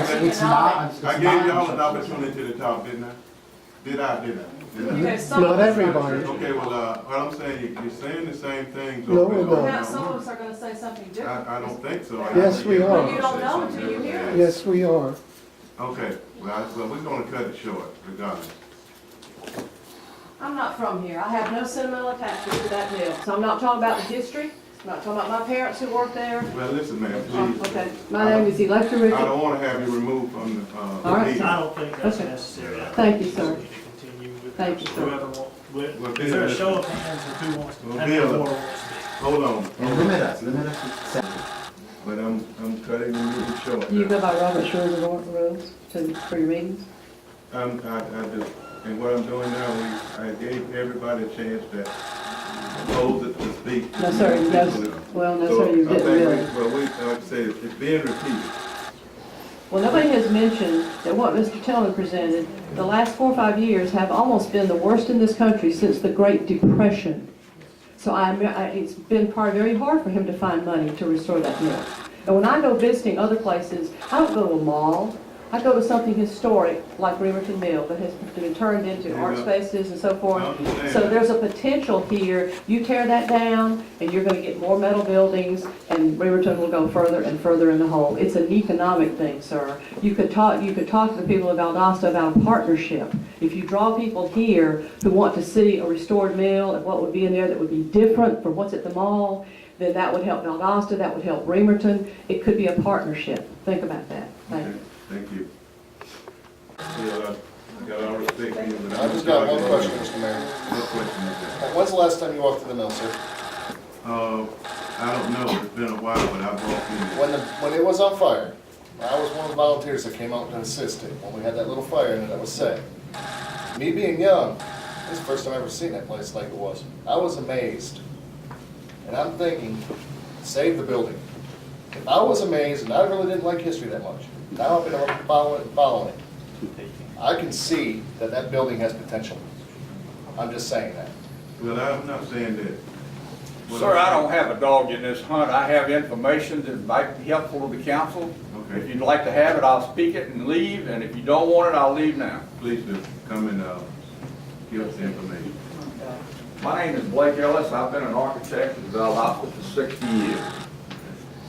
It's not. I gave y'all an opportunity to talk, didn't I? Did I? Not everybody. Okay, well, what I'm saying, you're saying the same things. No, over we're and not. over Now, and some over. of us are gonna say something different. I don't think so. Yes, we are. Well, you don't know until you hear it. Yes, we are. Okay, well, we're gonna cut it short regardless. I'm not from here. I have no sentimental attachment to that mill. So I'm not talking about the history. I'm not talking about my parents who worked there. Well, listen, ma'am, Oh, please. okay. My name is Electra I Richard. don't wanna have you removed from the, All right, meeting. I don't think that's Okay. necessary. I think Thank you, we sir. need to continue with Thank you, sir. whoever wants. Well, Is there a Bill, show of hands of who wants to, Well, how many Bill, more wants to speak? Hold on, And limit us to 7. but I'm cutting the meeting short. Do you go by Robert's rules for your meetings? I do, and what I'm doing now, I gave everybody a chance that opposed it to speak. No, sir. No, well, no, sir, you So, I didn't think really. like I said, it's being repeated. Well, nobody has mentioned that what Mr. Tillman presented, the last 4 or 5 years have almost been the worst in this country since the Great Depression. So it's been very hard for him to find money to restore that mill. And when I go visiting other places, I don't go to a mall. I go to something historic like Remerton Mill that has been turned into art spaces and so forth. I understand. So there's a potential here. You tear that down and you're going to get more metal buildings and Remerton will go further and further in the hole. It's an economic thing, sir. You could talk to the people of Valdosta about a partnership. If you draw people here who want to see a restored mill and what would be in there that would be different from what's at the mall, then that would help Valdosta, that would help Remerton. It could be a partnership. Think about that. Thank you. Thank you. Yeah, I got all respect for you, but I just got one question, Mr. Mayor. What question is that? When's the last time you walked through the mill, sir? I don't know, it's been a while, but I walked in there. When it was on fire, I was one of the volunteers that came out to assist it, when we had that little fire in it that was set. Me being young, this is the first time I've ever seen that place like it was. I was amazed. And I'm thinking, save the building. If I was amazed, and I really didn't like history that much, now I've been following it. I can see that that building has potential. I'm just saying that. Well, I'm not saying that. What Sir, I I'm- don't have a dog in this hunt. I have information that might be helpful to the council. Okay. If you'd like to have it, I'll speak it and leave, and if you don't want it, I'll leave now. Please do, come and, give us the information. My name is Blake Ellis. I've been an architect in Valdosta for 60 years.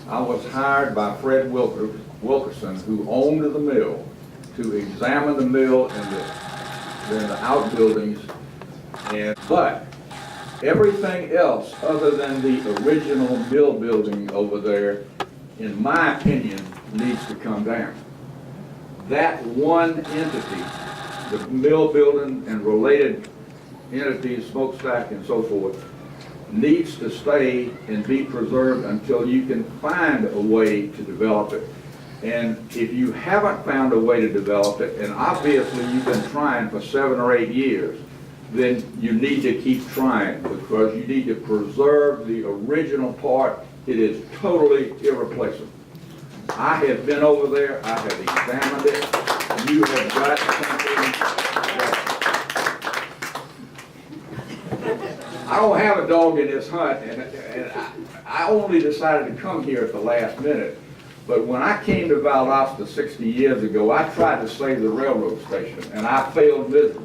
I was hired by Fred Wilkerson, who owned the mill, to examine the mill and the outbuildings, but everything else other than the original mill building over there, in my opinion, needs to come down. That one entity, the mill building and related entities, smokestack and so forth, needs to stay and be preserved until you can find a way to develop it. And if you haven't found a way to develop it, and obviously you've been trying for 7 or 8 years, then you need to keep trying, because you need to preserve the original part. It is totally irreplaceable. I have been over there, I have examined it. You have got something that I don't have a dog in this hunt, and I only decided to come here at the last minute. But when I came to Valdosta 60 years ago, I tried to save the railroad station, and I failed miserably.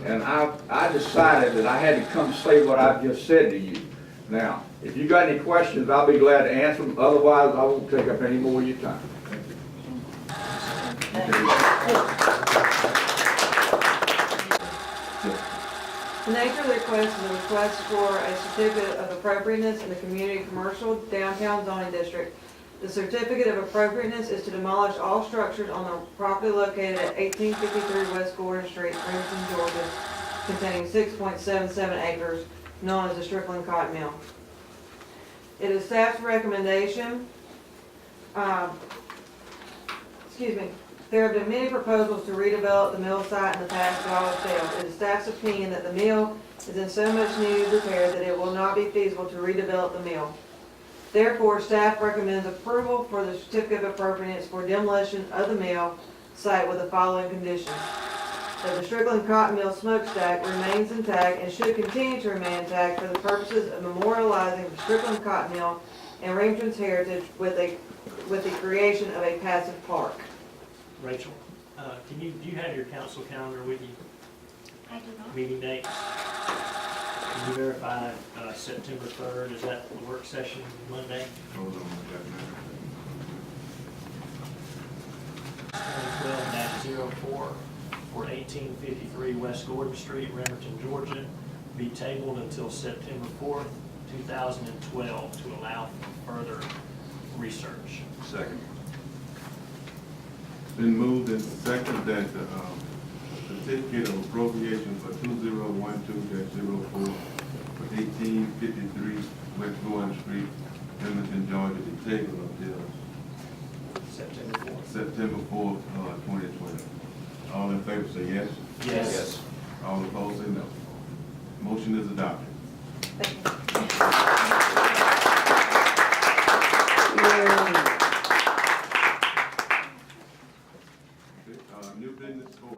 And I decided that I had to come say what I've just said to you. Now, if you got any questions, I'll be glad to answer them. Otherwise, I won't take up any more of your time. The nature of the request is a request for a certificate of appropriateness in the community commercial downtown zoning district. The certificate of appropriateness is to demolish all structures on the property located at 1853 West Gordon Street, Remerton, Georgia, containing 6.77 acres, known as the Strickland Cotton Mill. It is staff's recommendation, there have been many proposals to redevelop the mill site in the past, but all have failed. It is staff's opinion that the mill is in so much need of repair that it will not be feasible to redevelop the mill. Therefore, staff recommends approval for the certificate of appropriateness for demolition of the mill site with the following conditions: that the Strickland Cotton Mill smokestack remains intact and should continue to remain intact for the purposes of memorializing the Strickland Cotton Mill and Remerton's heritage with the creation of a passive park. Rachel, do you have your council calendar with you, I do not. meeting dates? Can you verify September 3rd, is that the work session Monday? Hold on, I got that. 2012-04 for 1853 West Gordon Street, Remerton, Georgia, be tabled until September 4th, 2012 to allow for further research. Second. It's been moved and seconded that the certificate of appropriation for 2012-04 for 1853 West Gordon Street, Edmonton, Georgia, be tabled until September 4th. September 4th, 2020. All in favor say yes. Yes. All opposed say no. Motion is adopted. New business for